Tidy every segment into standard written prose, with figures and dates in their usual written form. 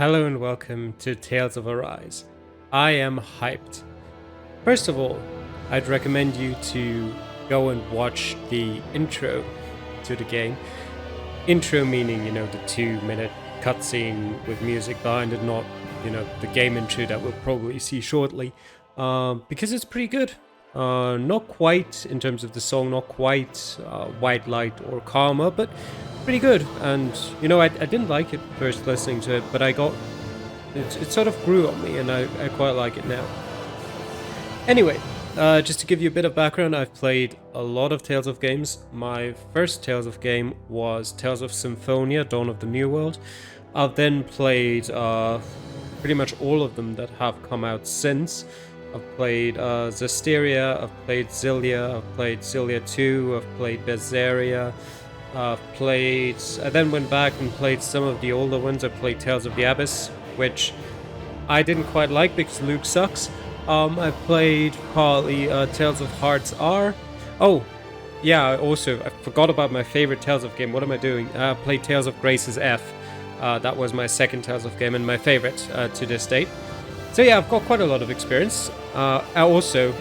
Hello and welcome to Tales of Arise. I am hyped. First of all, I'd recommend you to go and watch the intro to the game. Intro meaning, the 2-minute cutscene with music behind it, not, the game intro that we'll probably see shortly. Because it's pretty good. Not quite, in terms of the song, not quite White Light or Karma, but pretty good. And, I didn't like it first listening to it, but it sort of grew on me, and I quite like it now. Anyway, just to give you a bit of background, I've played a lot of Tales of games. My first Tales of game was Tales of Symphonia, Dawn of the New World. I've then played pretty much all of them that have come out since. I've played Zestiria, I've played Xillia, I've played Xillia 2, I've played Berseria, I then went back and played some of the older ones. I played Tales of the Abyss, which I didn't quite like because Luke sucks. I played partly Tales of Hearts R. Oh, yeah, I forgot about my favorite Tales of game. What am I doing? I played Tales of Graces F. That was my second Tales of game and my favorite to this date. So yeah, I've got quite a lot of experience. I also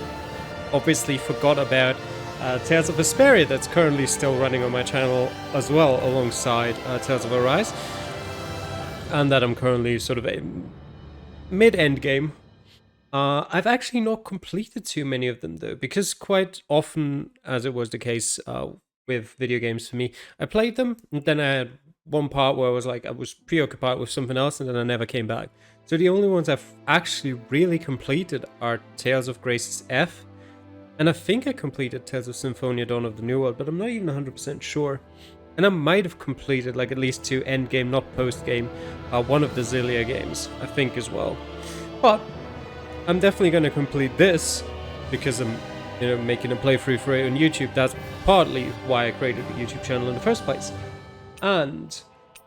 obviously forgot about Tales of Vesperia that's currently still running on my channel as well, alongside Tales of Arise. And that I'm currently sort of a mid-end game. I've actually not completed too many of them though, because quite often, as it was the case with video games for me, I played them, and then I had one part where I was preoccupied with something else, and then I never came back. So the only ones I've actually really completed are Tales of Graces F, and I think I completed Tales of Symphonia Dawn of the New World, but I'm not even 100% sure. And I might have completed at least 2 endgame, not post-game, one of the Xillia games, I think as well. But I'm definitely going to complete this because I'm, making a playthrough for it on YouTube. That's partly why I created the YouTube channel in the first place. And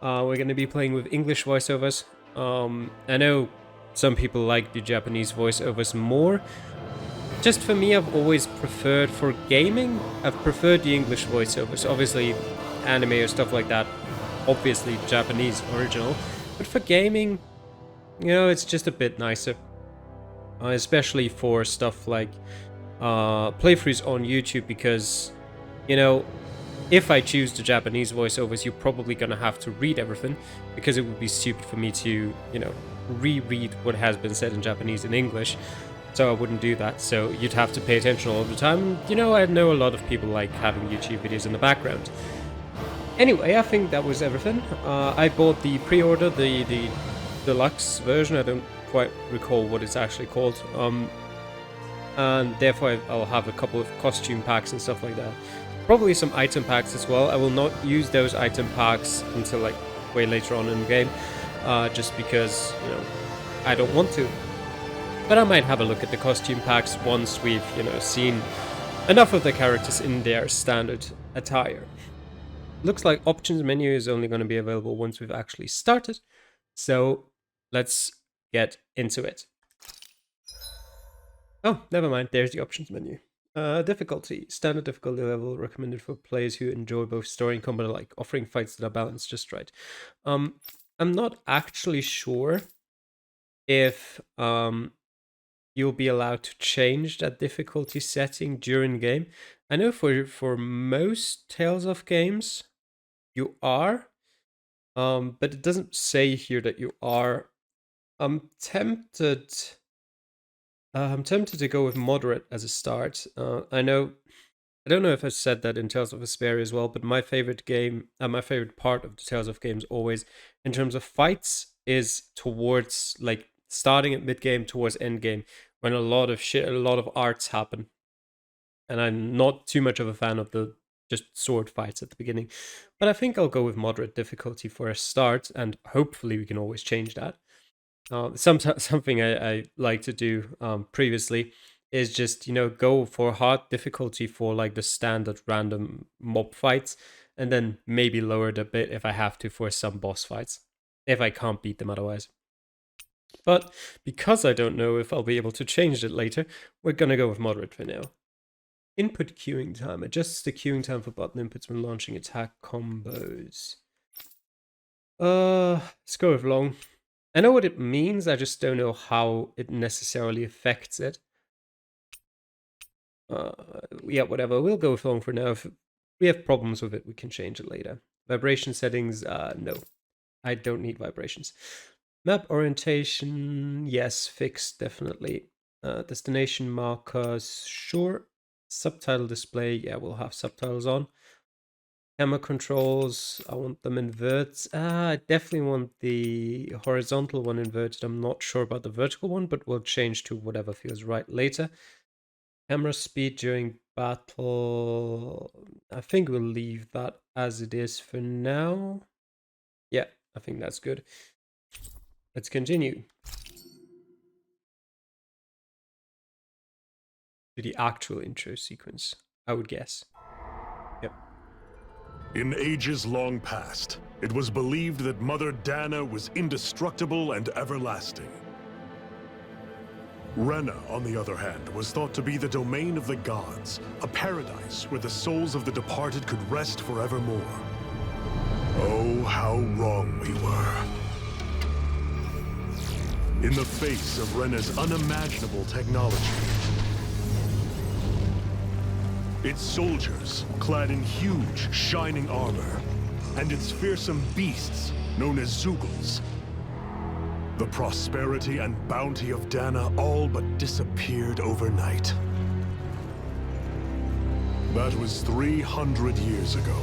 we're going to be playing with English voiceovers. I know some people like the Japanese voiceovers more. Just for me, I've always preferred, for gaming, I've preferred the English voiceovers. Obviously, anime or stuff like that, obviously Japanese original. But for gaming, it's just a bit nicer. Especially for stuff like playthroughs on YouTube, because, if I choose the Japanese voiceovers, you're probably going to have to read everything, because it would be stupid for me to, reread what has been said in Japanese in English. So I wouldn't do that. So you'd have to pay attention all the time. I know a lot of people like having YouTube videos in the background. Anyway, I think that was everything. I bought the pre-order, the deluxe version. I don't quite recall what it's actually called. And therefore I'll have a couple of costume packs and stuff like that. Probably some item packs as well. I will not use those item packs until way later on in the game. Just because, I don't want to. But I might have a look at the costume packs once we've, seen enough of the characters in their standard attire. Looks like options menu is only going to be available once we've actually started. So let's get into it. Oh, never mind. There's the options menu. Difficulty. Standard difficulty level recommended for players who enjoy both story and combat alike, offering fights that are balanced just right. I'm not actually sure if you'll be allowed to change that difficulty setting during game. I know for most Tales of games, you are, but it doesn't say here that you are. I'm tempted to go with moderate as a start. I don't know if I said that in Tales of Vesperia as well, but my favorite game, my favorite part of the Tales of games always, in terms of fights, is towards starting at mid game towards end game, when a lot of arts happen, and I'm not too much of a fan of the just sword fights at the beginning. But I think I'll go with moderate difficulty for a start, and hopefully we can always change that. Something I like to do previously is just go for hard difficulty for the standard random mob fights, and then maybe lower it a bit if I have to for some boss fights, if I can't beat them otherwise. But because I don't know if I'll be able to change it later, we're gonna go with moderate for now. Input queuing time. Adjusts the queuing time for button inputs when launching attack combos. Let's go with long. I know what it means, I just don't know how it necessarily affects it. Yeah, whatever. We'll go with long for now. If we have problems with it, we can change it later. Vibration settings, no. I don't need vibrations. Map orientation, yes, fixed, definitely. Destination markers, sure. Subtitle display, yeah, we'll have subtitles on. Camera controls, I want them inverted. I definitely want the horizontal one inverted. I'm not sure about the vertical one, but we'll change to whatever feels right later. Camera speed during battle, I think we'll leave that as it is for now. Yeah, I think that's good. Let's continue to the actual intro sequence, I would guess. Yep. In ages long past, it was believed that Mother Dana was indestructible and everlasting. Rena, on the other hand, was thought to be the domain of the gods, a paradise where the souls of the departed could rest forevermore. Oh, how wrong we were. In the face of Rena's unimaginable technology, its soldiers, clad in huge, shining armor, and its fearsome beasts, known as Zeugles, the prosperity and bounty of Dana all but disappeared overnight. That was 300 years ago.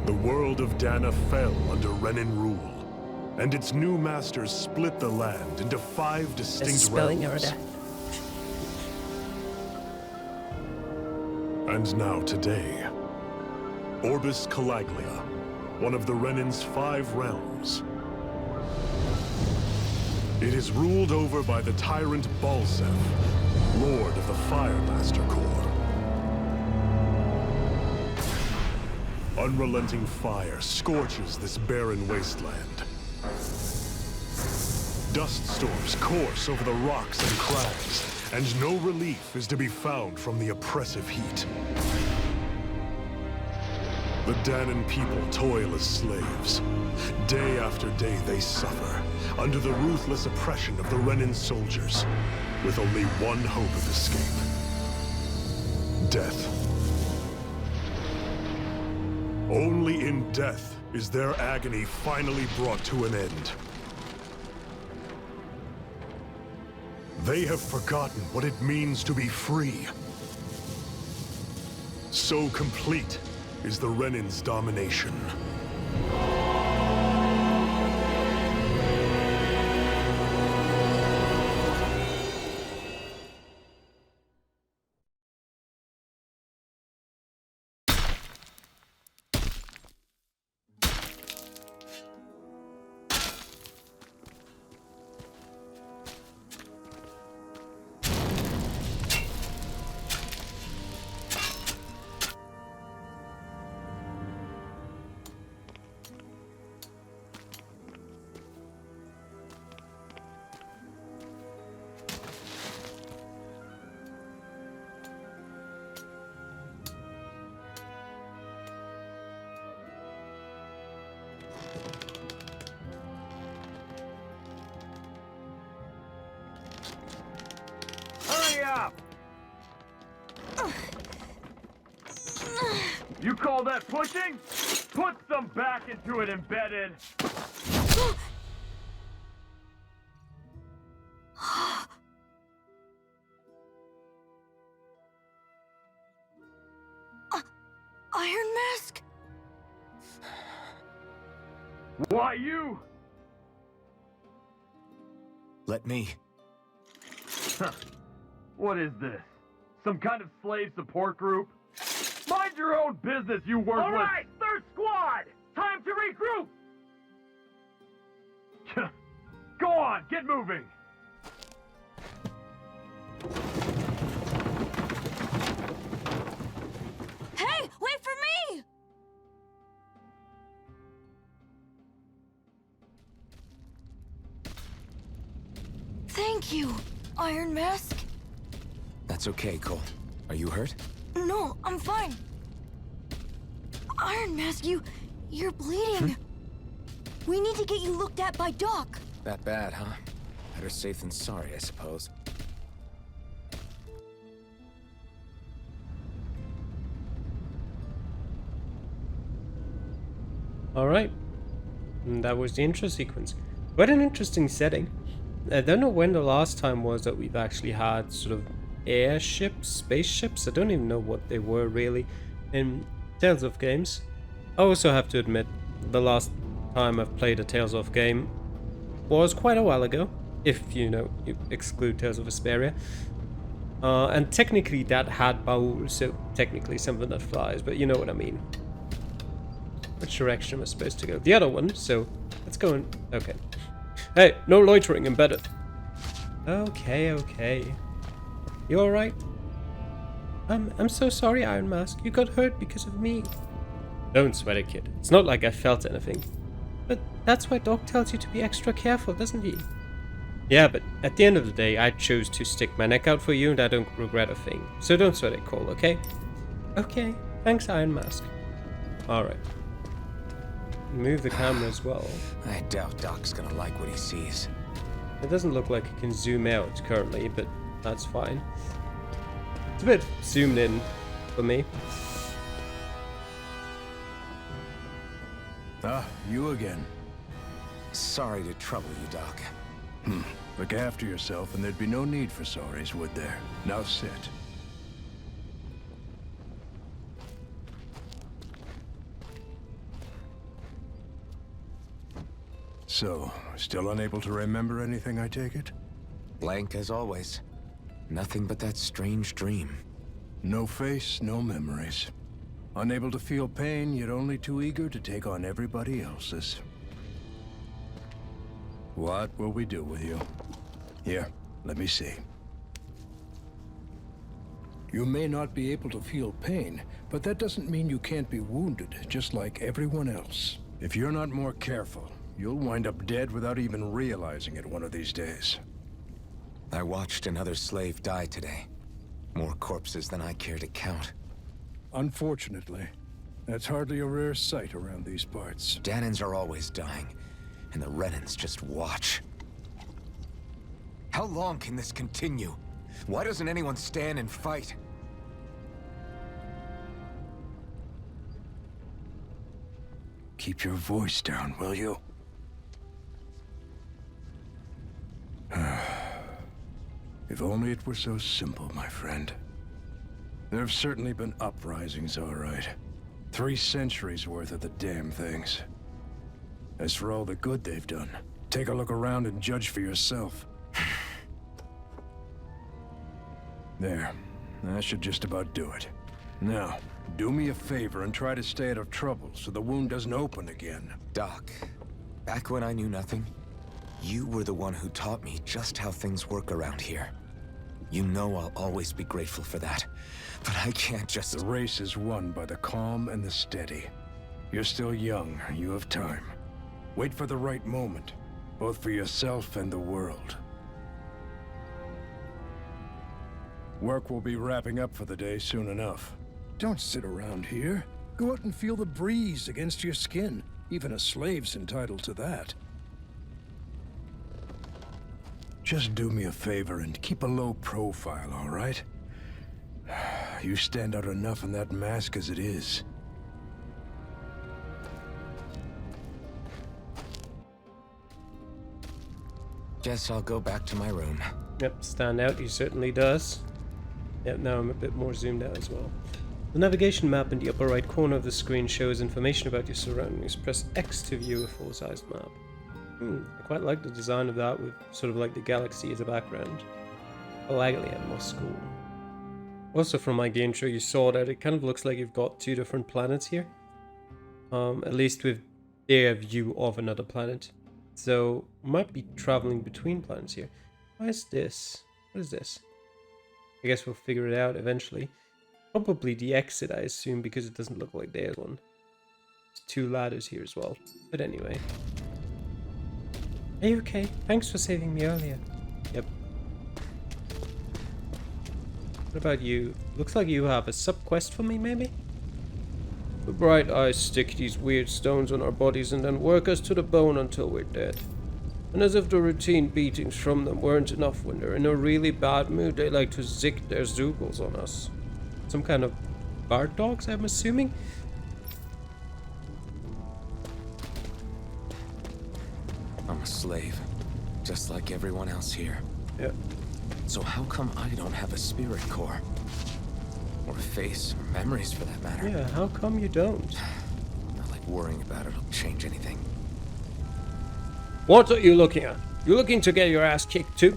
The world of Dana fell under Renan rule, and its new masters split the land into 5 distinct realms. And now today, Orbis Calaglia, one of the Renan's 5 realms. It is ruled over by the tyrant Balsef, Lord of the Firemaster Corps. Unrelenting fire scorches this barren wasteland. Dust storms course over the rocks and crags, and no relief is to be found from the oppressive heat. The Danan people toil as slaves. Day after day they suffer, under the ruthless oppression of the Renan soldiers, with only one hope of escape: death. Only in death is their agony finally brought to an end. They have forgotten what it means to be free. So complete is the Renan's domination. You call that pushing? Put some back into it, embedded. Iron Mask? Why you? Let me. Huh. What is this? Some kind of slave support group? Mind your own business, you worthless! Alright, third squad! Time to regroup! Go on, get moving! Hey, wait for me! Thank you, Iron Mask. That's okay, Cole. Are you hurt? No, I'm fine. Iron Mask, you You're bleeding. We need to get you looked at by Doc. That bad, huh? Better safe than sorry, I suppose. Alright. And that was the intro sequence. What an interesting setting. I don't know when the last time was that we've actually had sort of airships, spaceships. I don't even know what they were really in Tales of games. I also have to admit, the last time I've played a Tales of game was quite a while ago, if you exclude Tales of Vesperia. And technically that had Baul, so technically something that flies, but you know what I mean. Which direction am I supposed to go? The other one, so let's go in. Okay. Hey, no loitering embedded. Okay. You alright? I'm so sorry, Iron Mask. You got hurt because of me. Don't sweat it, kid. It's not like I felt anything. But that's why Doc tells you to be extra careful, doesn't he? Yeah, but at the end of the day, I chose to stick my neck out for you and I don't regret a thing. So don't sweat it, Cole, okay? Okay. Thanks, Iron Mask. Alright. Move the camera as well. I doubt Doc's gonna like what he sees. It doesn't look like it can zoom out currently, but that's fine. It's a bit zoomed in for me. Ah, you again. Sorry to trouble you, Doc. Look after yourself and there'd be no need for sorries, would there? Now sit. So, still unable to remember anything, I take it? Blank as always. Nothing but that strange dream. No face, no memories. Unable to feel pain, yet only too eager to take on everybody else's. What will we do with you? Here, let me see. You may not be able to feel pain, but that doesn't mean you can't be wounded, just like everyone else. If you're not more careful, you'll wind up dead without even realizing it one of these days. I watched another slave die today. More corpses than I care to count. Unfortunately, that's hardly a rare sight around these parts. Danans are always dying, and the Renans just watch. How long can this continue? Why doesn't anyone stand and fight? Keep your voice down, will you? If only it were so simple, my friend. There have certainly been uprisings, all right. 3 centuries worth of the damn things. As for all the good they've done, take a look around and judge for yourself. There. That should just about do it. Now, do me a favor and try to stay out of trouble so the wound doesn't open again. Doc, back when I knew nothing, you were the one who taught me just how things work around here. You know I'll always be grateful for that, but I can't just... The race is won by the calm and the steady. You're still young, you have time. Wait for the right moment, both for yourself and the world. Work will be wrapping up for the day soon enough. Don't sit around here. Go out and feel the breeze against your skin. Even a slave's entitled to that. Just do me a favor and keep a low profile, all right? You stand out enough in that mask as it is. Guess I'll go back to my room. Yep, stand out, he certainly does. Yep, now I'm a bit more zoomed out as well. The navigation map in the upper right corner of the screen shows information about your surroundings. Press X to view a full-sized map. I quite like the design of that with sort of like the galaxy as a background. Alagli at Moscow. Also from like the intro you saw that it kind of looks like you've got 2 different planets here. At least with their view of another planet. So might be traveling between planets here. Why is this? What is this? I guess we'll figure it out eventually. Probably the exit, I assume, because it doesn't look like there's one. There's 2 ladders here as well. But anyway. Are you okay? Thanks for saving me earlier. Yep. What about you? Looks like you have a sub-quest for me, maybe? The bright eyes stick these weird stones on our bodies and then work us to the bone until we're dead. And as if the routine beatings from them weren't enough, when they're in a really bad mood, they like to zick their zugels on us. Some kind of guard dogs, I'm assuming? I'm a slave, just like everyone else here. Yeah. So how come I don't have a spirit core? Or a face, or memories for that matter? Yeah, how come you don't? Not like worrying about it'll change anything. What are you looking at? You looking to get your ass kicked too?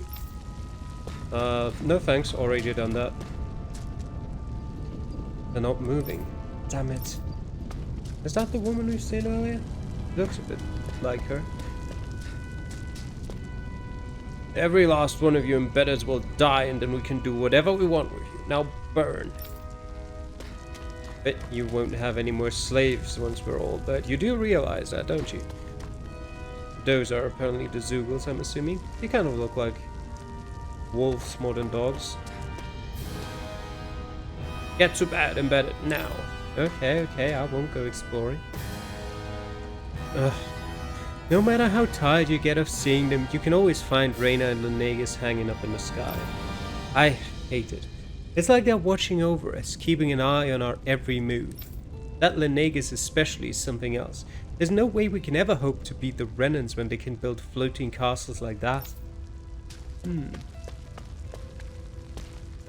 No thanks, already done that. They're not moving. Damn it. Is that the woman we've seen earlier? Looks a bit like her. Every last one of you embeddeds will die, and then we can do whatever we want with you. Now burn. Bet you won't have any more slaves once we're all dead. You do realize that, don't you? Those are apparently the Zugals, I'm assuming. They kind of look like wolves more than dogs. Get to bed, embedded, now. Okay, I won't go exploring. Ugh. No matter how tired you get of seeing them, you can always find Reyna and Lenegas hanging up in the sky. I hate it. It's like they're watching over us, keeping an eye on our every move. That Lenegas especially is something else. There's no way we can ever hope to beat the Renans when they can build floating castles like that. I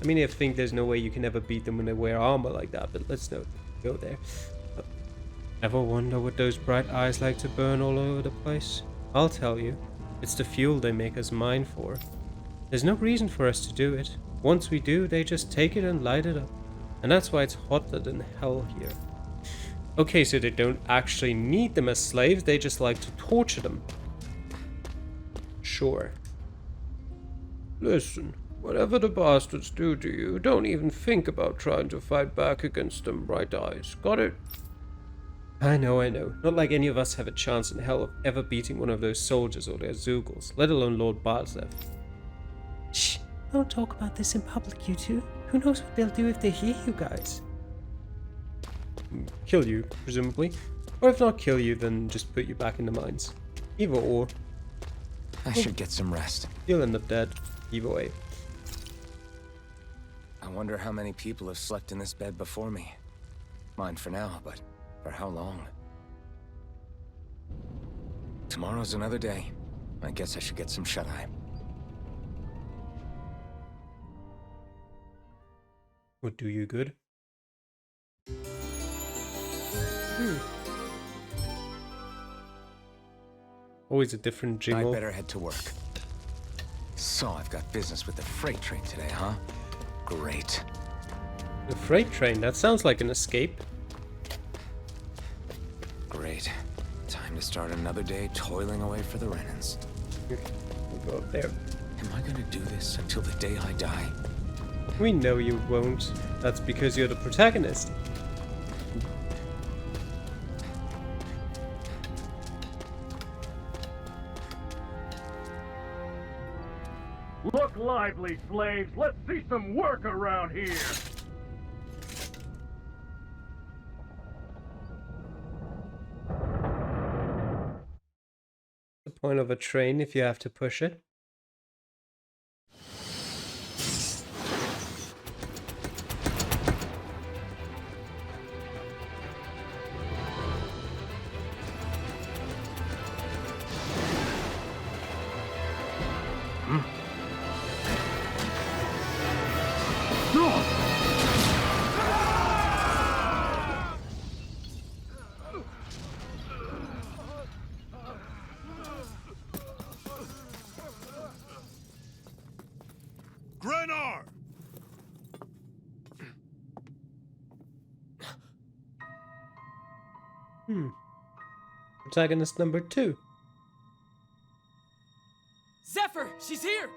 mean, I think there's no way you can ever beat them when they wear armor like that, but let's not go there. Ever wonder what those bright eyes like to burn all over the place? I'll tell you. It's the fuel they make us mine for. There's no reason for us to do it. Once we do, they just take it and light it up. And that's why it's hotter than hell here. Okay, so they don't actually need them as slaves, they just like to torture them. Sure. Listen, whatever the bastards do to you, don't even think about trying to fight back against them bright eyes. Got it? I know. Not like any of us have a chance in hell of ever beating one of those soldiers or their Zugals, let alone Lord Barzlev. Shh, don't talk about this in public, you two. Who knows what they'll do if they hear you guys? Kill you, presumably. Or if not kill you, then just put you back in the mines. Either or. I should get some rest. You'll end up dead. Either way. I wonder how many people have slept in this bed before me. Mine for now, but for how long? Tomorrow's another day. I guess I should get some shut-eye. Would do you good. Always a different jingle. I better head to work. So I've got business with the freight train today, huh? Great. The freight train? That sounds like an escape. Great. Time to start another day toiling away for the Renans. We'll go up there. Am I gonna do this until the day I die? We know you won't. That's because you're the protagonist. Look lively, slaves. Let's see some work around here. The point of a train if you have to push it. Grenar! Protagonist number 2. Zephyr, she's here!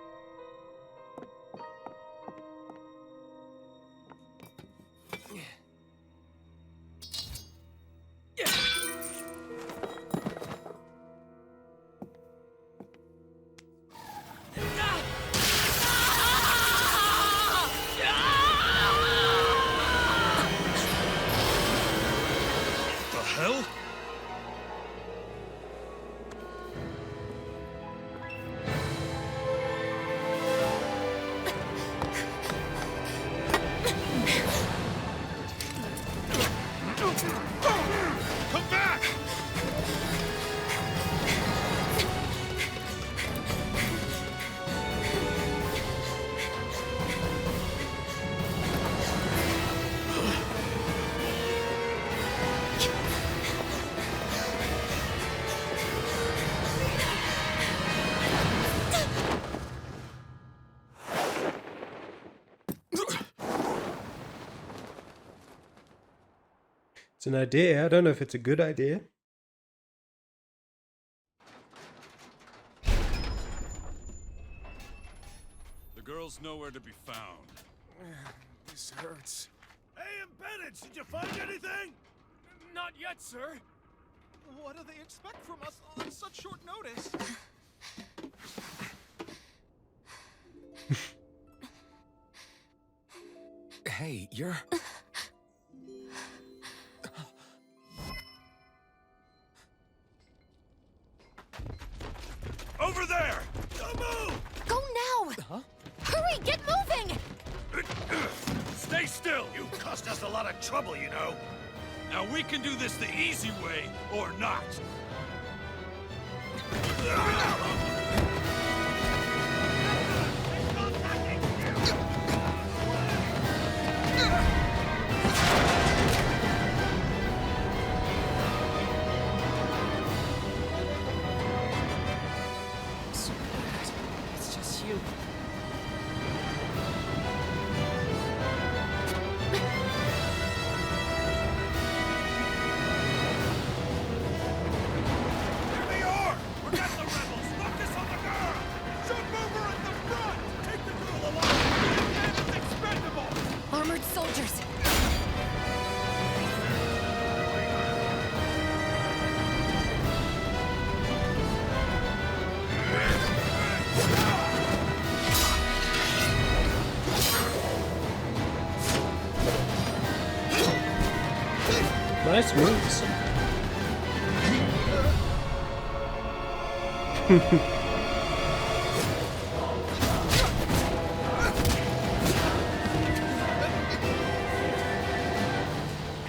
It's an idea. I don't know if it's a good idea. The girl's nowhere to be found. This hurts. Hey, embedded, did you find anything? Not yet, sir. What do they expect from us on such short notice? Hey, you're... Over there! Don't move! Go now! Huh? Hurry, get moving! Stay still! You cost us a lot of trouble, you know. Now we can do this the easy way, or not. It's just you. Here they are! We're not the rebels! Focus on the girl! Shoot Mover at the front! Take the girl alive! And it's expendable! Armored soldiers! Nice moves.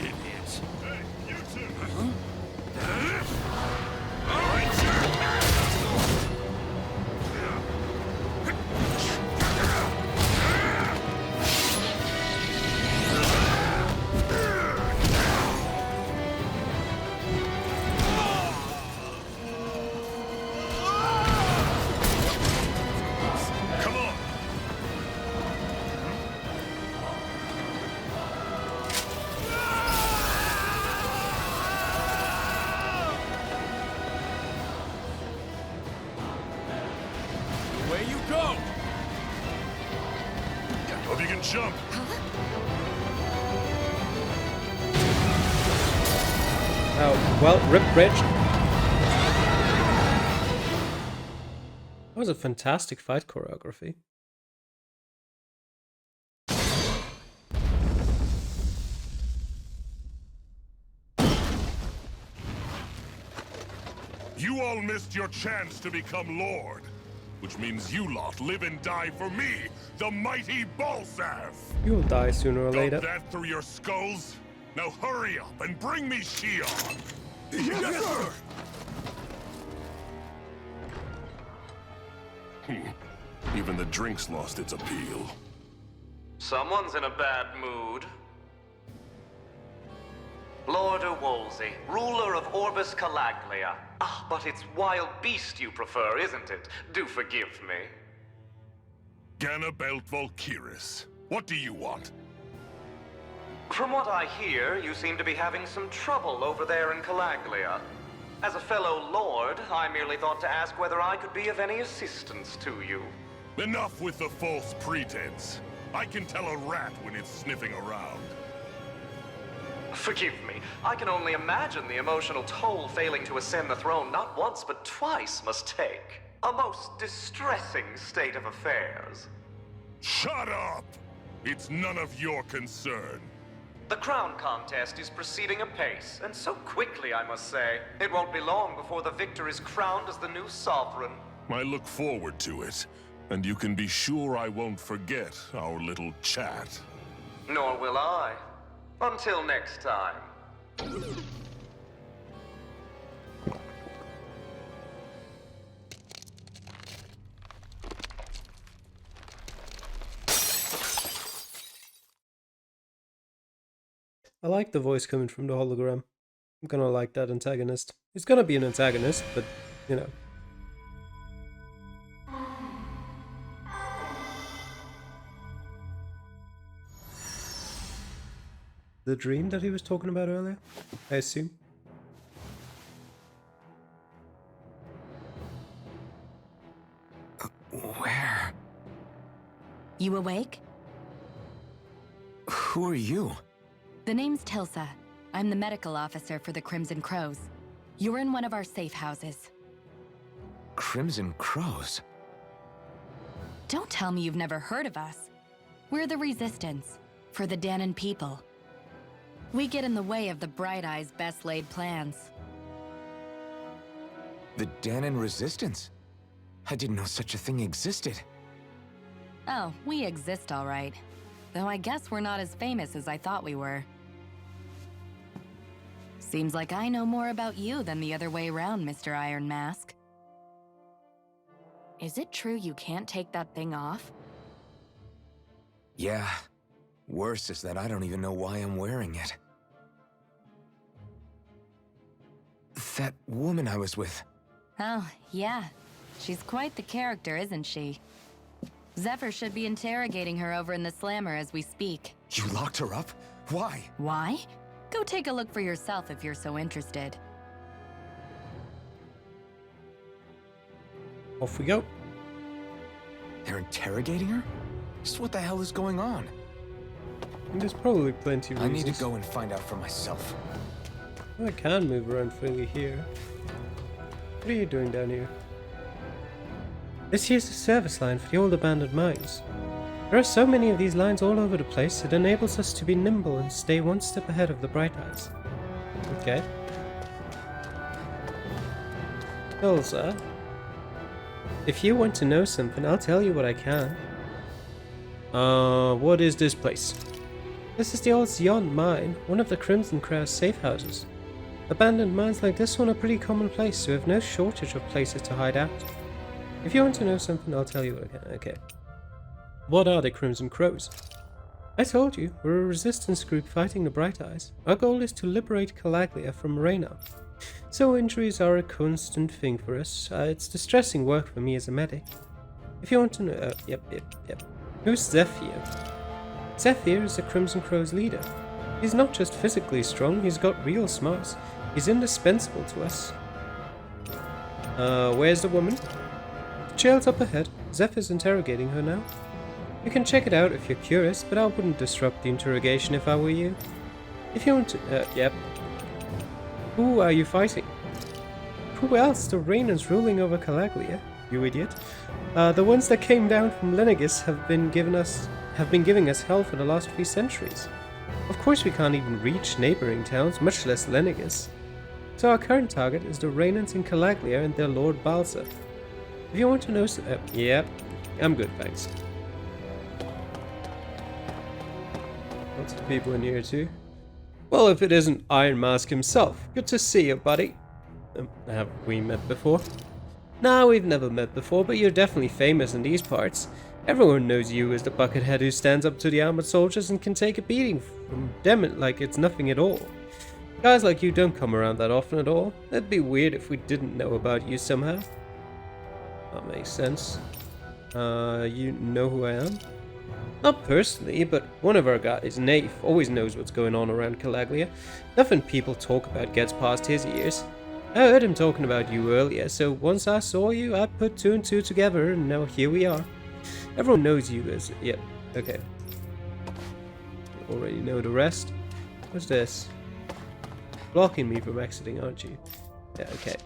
Idiots! Hey, you two! Come on! Away you go! Hope you can jump! Oh, well, rip bridge. That was a fantastic fight choreography. You all missed your chance to become Lord. Which means you lot live and die for me, the mighty Balsav! You'll die sooner or Got later. that through your skulls? Now hurry up and bring me Shion! Yes, sir! Even the drink's lost its appeal. Someone's in a bad mood. Lord Wolsey, ruler of Orbis Calaglia. Ah, but it's wild beast you prefer, isn't it? Do forgive me. Ganabelt Volkiris, what do you want? From what I hear, you seem to be having some trouble over there in Calaglia. As a fellow lord, I merely thought to ask whether I could be of any assistance to you. Enough with the false pretense. I can tell a rat when it's sniffing around. Forgive me, I can only imagine the emotional toll failing to ascend the throne not once but twice must take. A most distressing state of affairs. Shut up! It's none of your concern. The crown contest is proceeding apace, and so quickly, I must say. It won't be long before the victor is crowned as the new sovereign. I look forward to it, and you can be sure I won't forget our little chat. Nor will I. Until next time. I like the voice coming from the hologram. I'm gonna like that antagonist. He's gonna be an antagonist, but, you know. the dream that he was talking about earlier, I assume. Where? You awake? Who are you? The name's Tilsa. I'm the medical officer for the Crimson Crows. You're in one of our safe houses. Crimson Crows? Don't tell me you've never heard of us. We're the Resistance, for the Danon people. We get in the way of the Bright Eye's best laid plans. The Danon Resistance? I didn't know such a thing existed. Oh, we exist all right. Though I guess we're not as famous as I thought we were. Seems like I know more about you than the other way around, Mr. Iron Mask. Is it true you can't take that thing off? Yeah. Worse is that I don't even know why I'm wearing it. That woman I was with. Oh, yeah. She's quite the character, isn't she? Zephyr should be interrogating her over in the Slammer as we speak. You locked her up? Why? Why? Go take a look for yourself if you're so interested. Off we go. They're interrogating her? Just what the hell is going on? There's probably plenty of I reasons. need to go and find out for myself. I can move around freely here. What are you doing down here? This here's the service line for the old abandoned mines. There are so many of these lines all over the place, it enables us to be nimble and stay one step ahead of the Bright Eyes. Okay. Elsa, if you want to know something, I'll tell you what I can. What is this place? This is the old Zion mine, one of the Crimson Crow's safe houses. Abandoned mines like this one are pretty commonplace, so we have no shortage of places to hide out. If you want to know something, I'll tell you what I can. Okay. What are the Crimson Crows? I told you, we're a resistance group fighting the Bright Eyes. Our goal is to liberate Calaglia from Reina. So injuries are a constant thing for us. It's distressing work for me as a medic. If you want to know... Yep. Who's Zephyr? Zephyr is the Crimson Crow's leader. He's not just physically strong, he's got real smarts. He's indispensable to us. Where's the woman? The jail's up ahead. Zephyr's interrogating her now. You can check it out if you're curious, but I wouldn't disrupt the interrogation if I were you. If you want to... yep. Who are you fighting? Who else? The Rainers ruling over Calaglia, you idiot. The ones that came down from Lenegis have been giving us hell for the last 3 centuries. Of course we can't even reach neighboring towns, much less Lenegis. So our current target is the Rainans in Calaglia and their Lord Balsa. If you want to know... yep. I'm good, thanks. Lots of people in here too. Well, if it isn't Iron Mask himself. Good to see you, buddy. Have we met before? No, we've never met before, but you're definitely famous in these parts. Everyone knows you as the buckethead who stands up to the armored soldiers and can take a beating from them like it's nothing at all. Guys like you don't come around that often at all. It'd be weird if we didn't know about you somehow. That makes sense. You know who I am? Not personally, but one of our guys, Nafe, always knows what's going on around Calaglia. Nothing people talk about gets past his ears. I heard him talking about you earlier, so once I saw you, I put 2 and 2 together, and now here we are. Everyone knows you as... Yep, okay. You already know the rest. What's this? Blocking me from exiting, aren't you? Yeah, okay.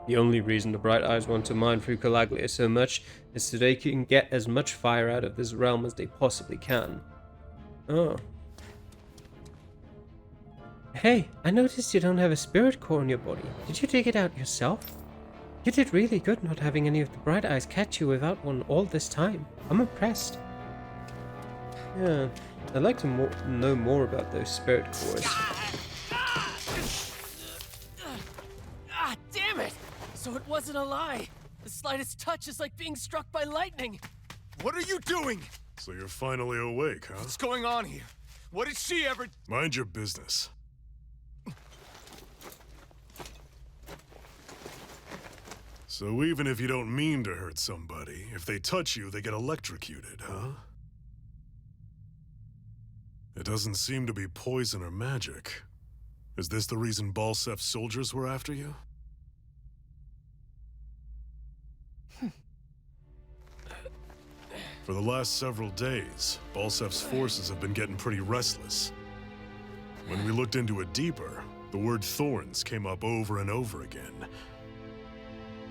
The only reason the Bright Eyes want to mine through Calaglia so much is so they can get as much fire out of this realm as they possibly can. Oh. Hey, I noticed you don't have a spirit core in your body. Did you dig it out yourself? You did really good not having any of the Bright Eyes catch you without one all this time. I'm impressed. Yeah, I'd like to know more about those spirit cores. Damn it! So it wasn't a lie. The slightest touch is like being struck by lightning. What are you doing? So you're finally awake, huh? What's going on here? What did she ever... Mind your business. So even if you don't mean to hurt somebody, if they touch you, they get electrocuted, huh? It doesn't seem to be poison or magic. Is this the reason Balsef's soldiers were after you? For the last several days, Balsef's forces have been getting pretty restless. When we looked into it deeper, the word thorns came up over and over again.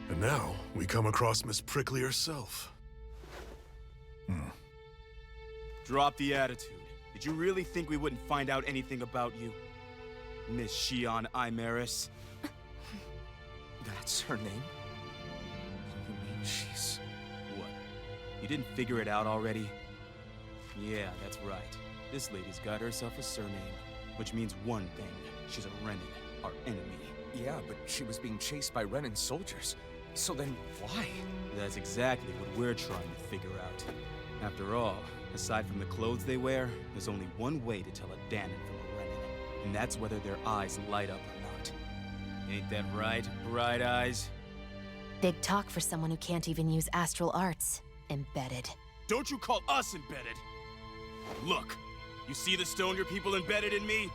And now, we come across Miss Prickly herself. Drop the attitude. Did you really think we wouldn't find out anything about you? Miss Shion Imaris? That's her name? You mean she's... What? You didn't figure it out already? Yeah, that's right. This lady's got herself a surname, which means one thing. She's a Renin, our enemy. Yeah, but she was being chased by Renin soldiers. So then, why? That's exactly what we're trying to figure out. After all, aside from the clothes they wear, there's only one way to tell a Danon from a Renin, and that's whether their eyes light up or not. Ain't that right, Bright Eyes? Big talk for someone who can't even use astral arts. Embedded. Don't you call us embedded! Look, you see the stone your people embedded in me?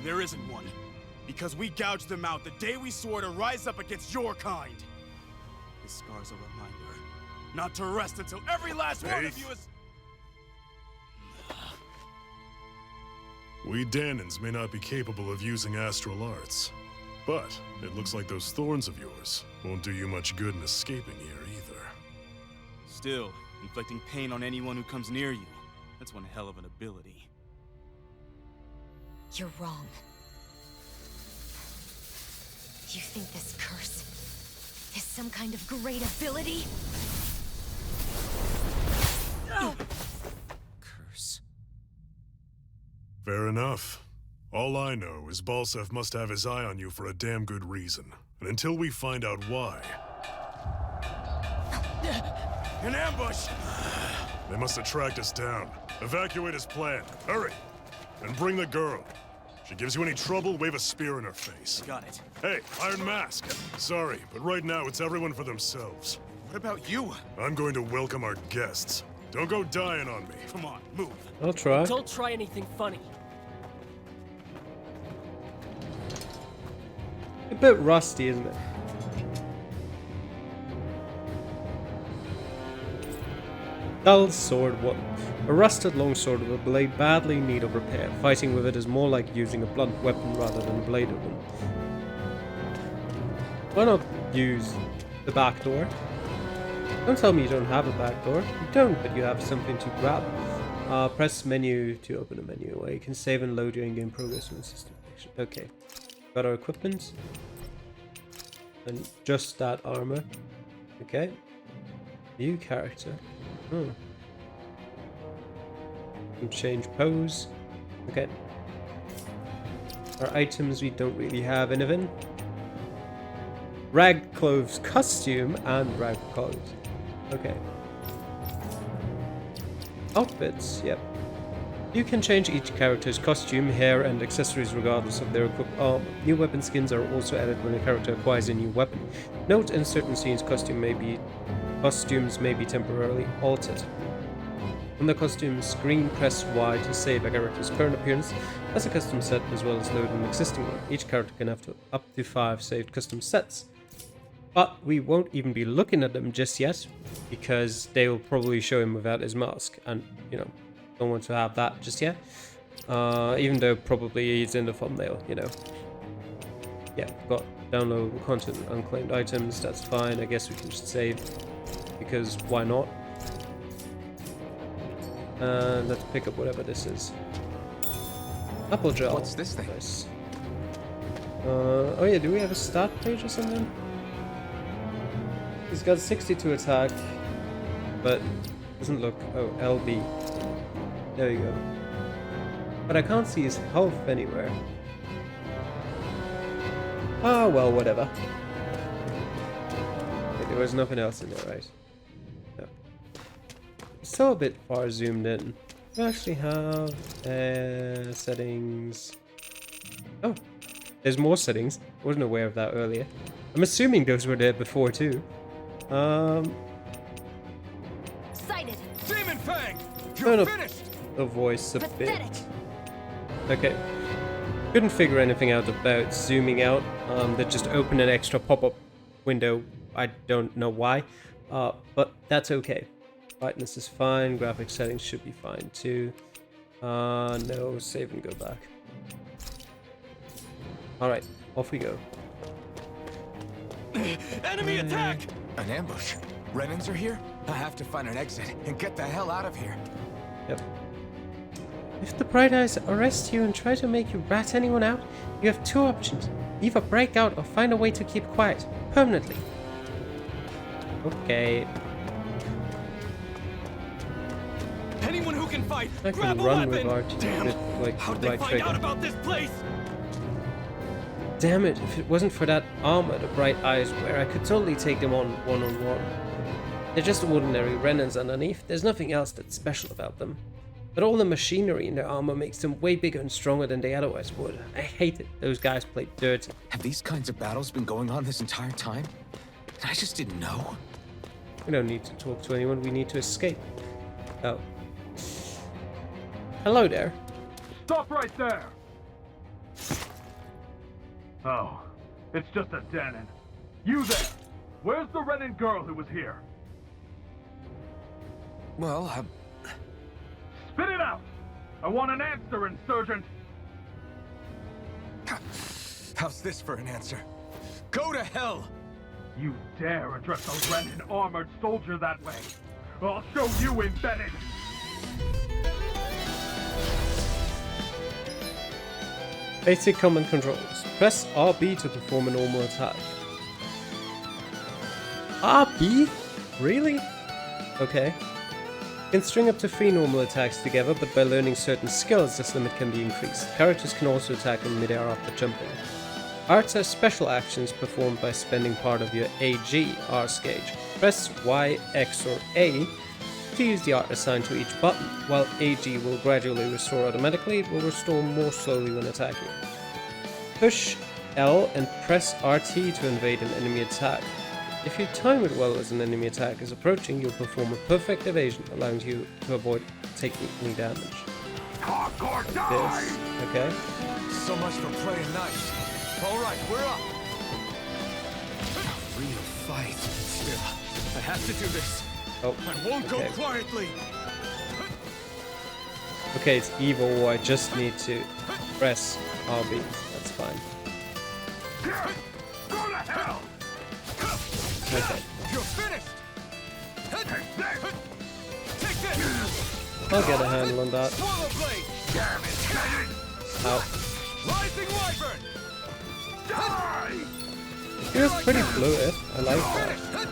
There isn't one. Because we gouged them out the day we swore to rise up against your kind. This scar's a reminder, not to rest until every last one of you is... We Danons may not be capable of using astral arts, but it looks like those thorns of yours won't do you much good in escaping here either. Still, inflicting pain on anyone who comes near you, that's one hell of an ability. You're wrong. You think this curse is some kind of great ability? Curse. Fair enough. All I know is Balsef must have his eye on you for a damn good reason. And until we find out why... An ambush! They must have tracked us down. Evacuate as planned. Hurry! And bring the girl. She gives you any trouble, wave a spear in her face. Got it. Hey, Iron Mask. Sorry, but right now it's everyone for themselves. What about you? I'm going to welcome our guests. Don't go dying on me. Come on, move. I'll try. Don't try anything funny. A bit rusty, isn't it? Dull sword one. A rusted longsword with a blade badly in need of repair. Fighting with it is more like using a blunt weapon rather than a bladed one. Why not use the back door? Don't tell me you don't have a back door. You don't, but you have something to grab. Press menu to open a menu where you can save and load your in-game progress from the system. Okay. Got our equipment. And just that armor. Okay. New character. Can change pose. Okay. Our items, we don't really have anything. Ragclove's costume and Ragclove's. Okay. Outfits, yep. You can change each character's costume, hair, and accessories regardless of their equipped armor. New weapon skins are also added when a character acquires a new weapon. Note, in certain scenes, costumes may be temporarily altered. On the costume screen, press Y to save a character's current appearance as a custom set, as well as load an existing one. Each character can have up to 5 saved custom sets. But we won't even be looking at them just yet, because they will probably show him without his mask, and, you know, don't want to have that just yet. Even though probably he's in the thumbnail, you know. Yeah, got download content unclaimed items, that's fine. I guess we can just save, because why not? And let's pick up whatever this is. Apple gel. What's this thing? Nice. Oh yeah, do we have a stat page or something? He's got 62 attack, but doesn't look... Oh, LB. There you go. But I can't see his health anywhere. Ah, well, whatever. Okay, there was nothing else in there, right? No. Still a bit far zoomed in. We actually have settings. Oh, there's more settings. I wasn't aware of that earlier. I'm assuming those were there before too. Sighted. Demon Fang! You're finished! the voice a bit. Pathetic. Okay. Couldn't figure anything out about zooming out. That just opened an extra pop-up window. I don't know why, but that's okay. Brightness is fine. Graphics settings should be fine too. No, save and go back. All right, off we go. Enemy attack! An ambush. Renans are here? I have to find an exit and get the hell out of here. Yep. If the Bright Eyes arrest you and try to make you rat anyone out, you have two options. Either break out or find a way to keep quiet. Permanently. Okay. Anyone who can fight, I grab can a run weapon! with RT Damn! with, like, How'd they right find trigger. out about this place? Damn it, if it wasn't for that armor the Bright Eyes wear, I could totally take them on one-on-one. They're just ordinary Renans underneath, there's nothing else that's special about them. But all the machinery in their armor makes them way bigger and stronger than they otherwise would. I hate it, those guys play dirty. Have these kinds of battles been going on this entire time? I just didn't know. We don't need to talk to anyone, we need to escape. Oh. Hello there. Stop right there! Oh, it's just a Danon. You there! Where's the Renan girl who was here? Well, Spit it out! I want an answer, Insurgent! how's this for an answer? Go to hell! You dare address a Renan armored soldier that way? I'll show you, Embedded! Basic command controls. Press RB to perform a normal attack. RB? Really? Okay. You can string up to 3 normal attacks together, but by learning certain skills, this limit can be increased. Characters can also attack in midair after jumping. Arts are special actions performed by spending part of your AG Ars gauge. Press Y, X, or A to use the art assigned to each button. While AG will gradually restore automatically, it will restore more slowly when attacking. Push L and press RT to invade an enemy attack. If you time it well as an enemy attack is approaching, you'll perform a perfect evasion, allowing you to avoid taking any damage. Hardcore This, okay. So much for playing nice. All right, we're up. A real fight. Still, I have to do this. Oh, I won't go okay. quietly. Okay, it's evil war. I just need to press RB. That's fine. Go to hell! Okay. You're finished. Take this. I'll get a handle on that. Swallow blade. Damn it! Ow. Rising wyvern. Die! It feels pretty fluid. I like that.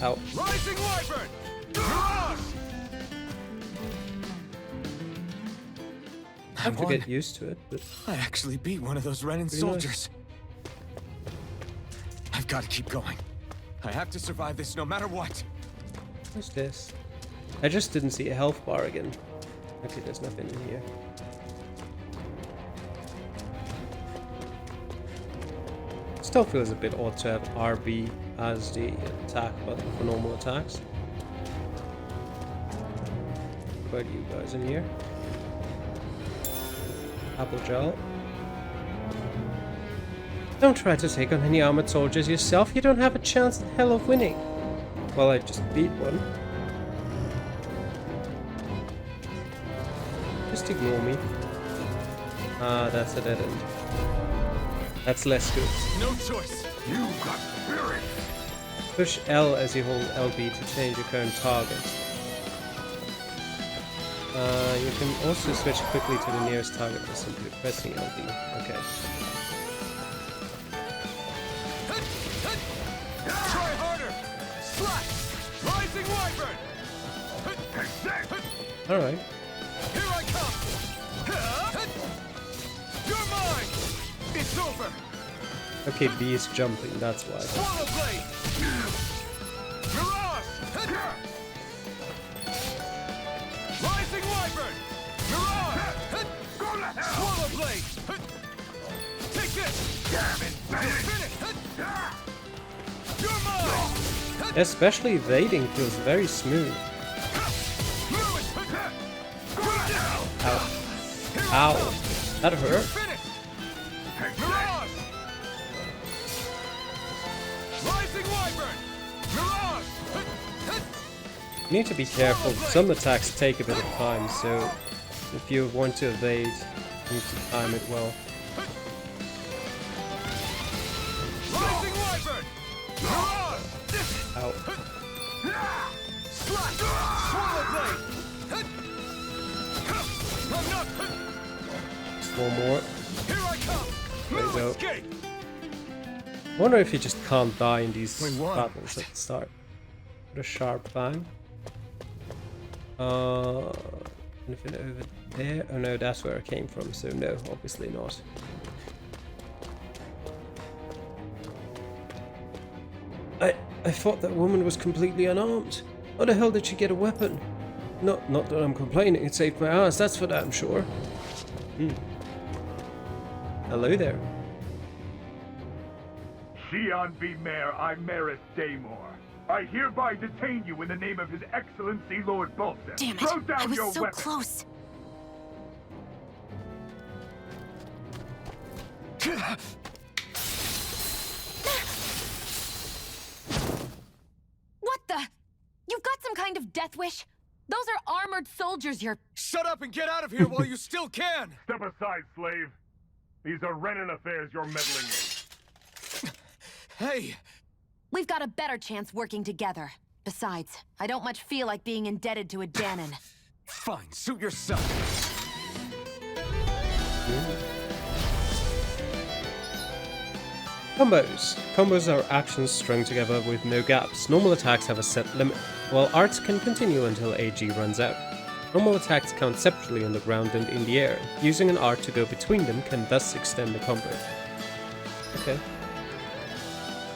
Ow. Rising wyvern. Mirage. I have to get used to it, but I actually beat one of those Renan soldiers. I've got to keep going. I have to survive this no matter what. what's this? I just didn't see a health bar again. Okay, there's nothing in here. Still feels a bit odd to have RB as the attack button for normal attacks. What are you guys in here? Apple gel. Don't try to take on any armored soldiers yourself. You don't have a chance in hell of winning. Well, I just beat one. Just ignore me. Ah, that's a dead end. That's less good. No choice. You got spirit! Push L as you hold LB to change your current target. You can also switch quickly to the nearest target by simply pressing LB. Okay. Try harder. Slash. Rising wyvern. Alright. Here I come. You're mine. It's over. Okay, B is jumping, that's why. Swallow blade. Mirage. Rising wyvern. Mirage. Go to hell! Swallow blade. Take this. Damn it! Finish. You're mine. Especially evading feels very smooth. Ow. That hurt. Mirage! Rising Wyvern! Mirage! You need to be careful. Some attacks take a bit of time, so if you want to evade, you need to time it well. Rising Wyvern! Mirage! Ow. Slash! Swallow Blade! I'm not... Just one more. Here I come! There you No go. escape! I wonder if you just can't die in these Wait, what? battles at the start. With a sharp bang. Anything over there? Oh no, that's where I came from, so no, obviously not. I thought that woman was completely unarmed. How the hell did she get a weapon? Not that I'm complaining, it saved my ass, that's for damn sure. Hello there. Xian V. Mayor Imaris Daymore. I hereby detain you in the name of His Excellency Lord Bolton. Damn it! Throw down I was your so weapon. close. What the? You've got some kind of death wish? Those are armored soldiers you're... Shut up and get out of here while you still can! Step aside, slave. These are Renan affairs you're meddling in. Hey! We've got a better chance working together. Besides, I don't much feel like being indebted to a Danon. Fine, suit yourself. Combos. Combos are actions strung together with no gaps. Normal attacks have a set limit, while arts can continue until AG runs out. Normal attacks count separately on the ground and in the air. Using an art to go between them can thus extend the combo. Okay.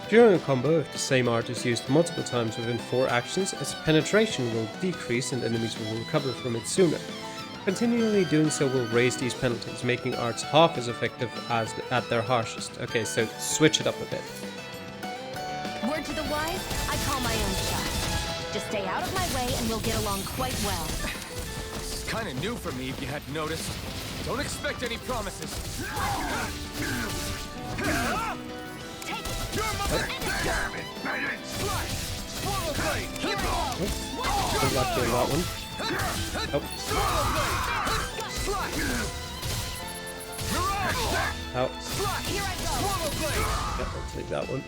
During a combo, if the same art is used multiple times within 4 actions, its penetration will decrease and enemies will recover from it sooner. Continually doing so will raise these penalties, making arts half as effective as at their harshest. Okay, so switch it up a bit. Word to the wise, I call my own shot. Just stay out of my way and we'll get along quite well. This is kinda new for me if you hadn't noticed. Don't expect any promises. Damn it, Bennett! Slash! Swallow Blade! Here I go! Good luck doing that one. Oh. Swallow Blade! Slash! Mirage! Out. Slash! Here I go! Swallow Blade! Yep, I'll take that one.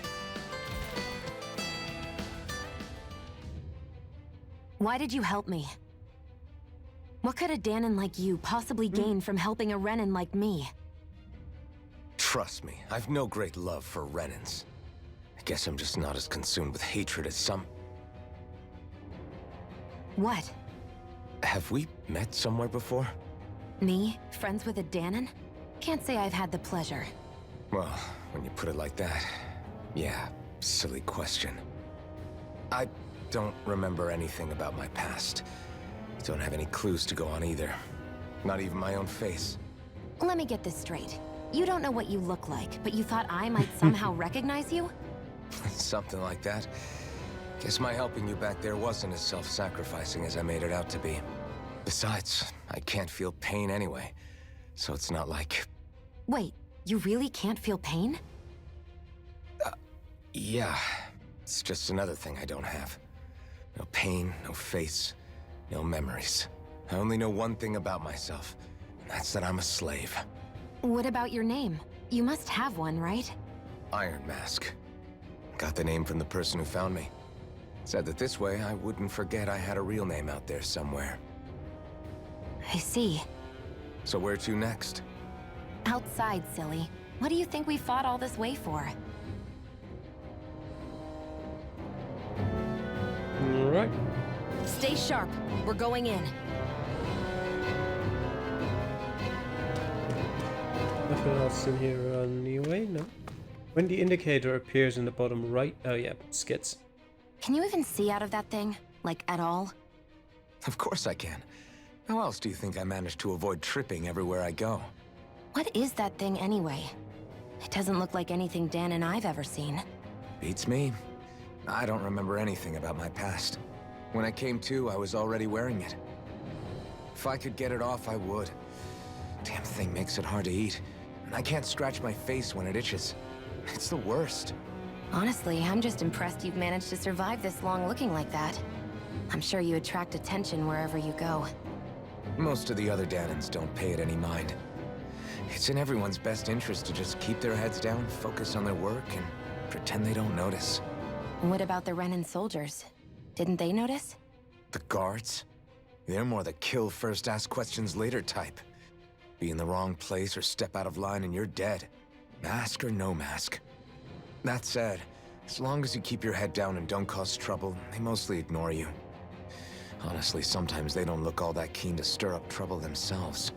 Why did you help me? What could a Danon like you possibly gain from helping a Renan like me? Trust me, I've no great love for Renans. I guess I'm just not as consumed with hatred as some. What? Have we met somewhere before? Me? Friends with a Danon? Can't say I've had the pleasure. Well, when you put it like that, yeah, silly question. I don't remember anything about my past. Don't have any clues to go on either. Not even my own face. Let me get this straight. You don't know what you look like, but you thought I might somehow recognize you? Something like that. Guess my helping you back there wasn't as self-sacrificing as I made it out to be. Besides, I can't feel pain anyway, so it's not like... Wait, you really can't feel pain? Yeah, it's just another thing I don't have. No pain, no face, no memories. I only know one thing about myself, and that's that I'm a slave. What about your name? You must have one, right? Iron Mask. Got the name from the person who found me. Said that this way I wouldn't forget I had a real name out there somewhere. I see. So where to next? Outside, silly. What do you think we fought all this way for? Alright. Stay sharp. We're going in. Nothing else in here anyway, no? When the indicator appears in the bottom right... Oh yeah, skits. Can you even see out of that thing? Like, at all? Of course I can. How else do you think I managed to avoid tripping everywhere I go? What is that thing anyway? It doesn't look like anything Dan and I've ever seen. Beats me. I don't remember anything about my past. When I came to, I was already wearing it. If I could get it off, I would. Damn thing makes it hard to eat. And I can't scratch my face when it itches. It's the worst. Honestly, I'm just impressed you've managed to survive this long looking like that. I'm sure you attract attention wherever you go. Most of the other Danans don't pay it any mind. It's in everyone's best interest to just keep their heads down, focus on their work, and pretend they don't notice. What about the Renan soldiers? Didn't they notice? The guards? They're more the kill first, ask questions later type. Be in the wrong place or step out of line and you're dead. Mask or no mask. That said, as long as you keep your head down and don't cause trouble, they mostly ignore you. Honestly, sometimes they don't look all that keen to stir up trouble themselves.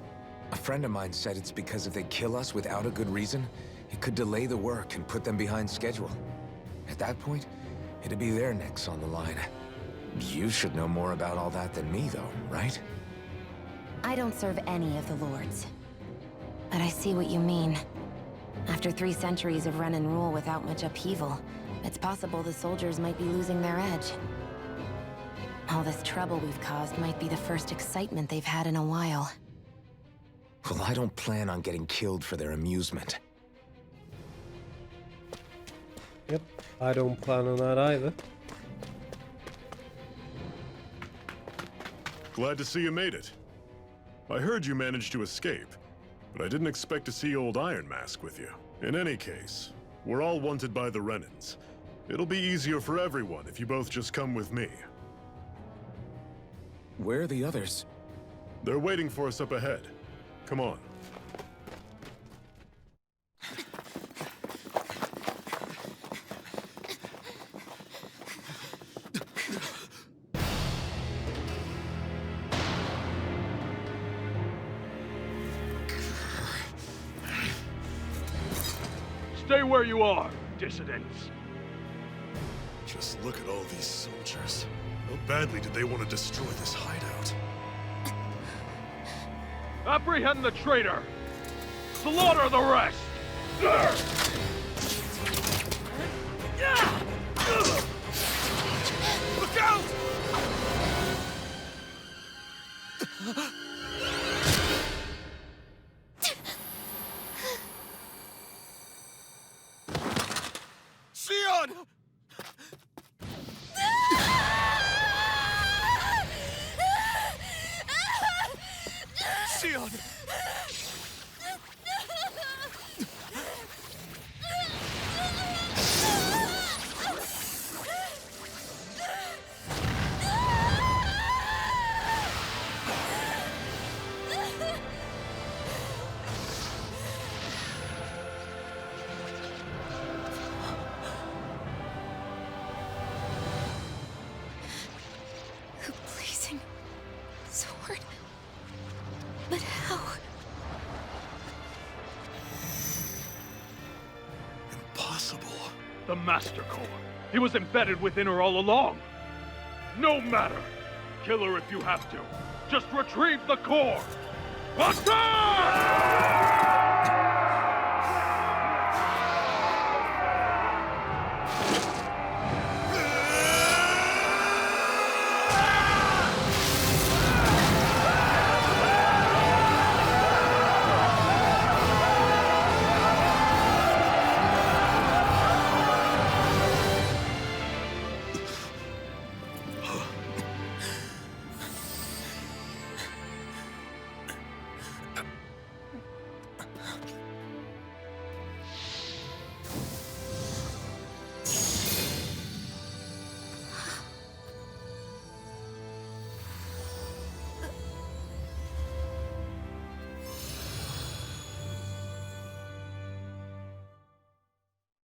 A friend of mine said it's because if they kill us without a good reason, it could delay the work and put them behind schedule. At that point, it'd be their necks on the line. You should know more about all that than me, though, right? I don't serve any of the lords. But I see what you mean. After 3 centuries of Renan rule without much upheaval, it's possible the soldiers might be losing their edge. All this trouble we've caused might be the first excitement they've had in a while. Well, I don't plan on getting killed for their amusement. Yep, I don't plan on that either. Glad to see you made it. I heard you managed to escape, but I didn't expect to see old Iron Mask with you. In any case, we're all wanted by the Renans. It'll be easier for everyone if you both just come with me. Where are the others? They're waiting for us up ahead. Come on. Stay where you are, dissidents. Just look at all these soldiers. How badly did they want to destroy this hideout? Apprehend the traitor! Slaughter the rest! Look out! Sion! Sion! The blazing sword. But how? Impossible. The Master Core. He was embedded within her all along. No matter. Kill her if you have to. Just retrieve the core. Attack!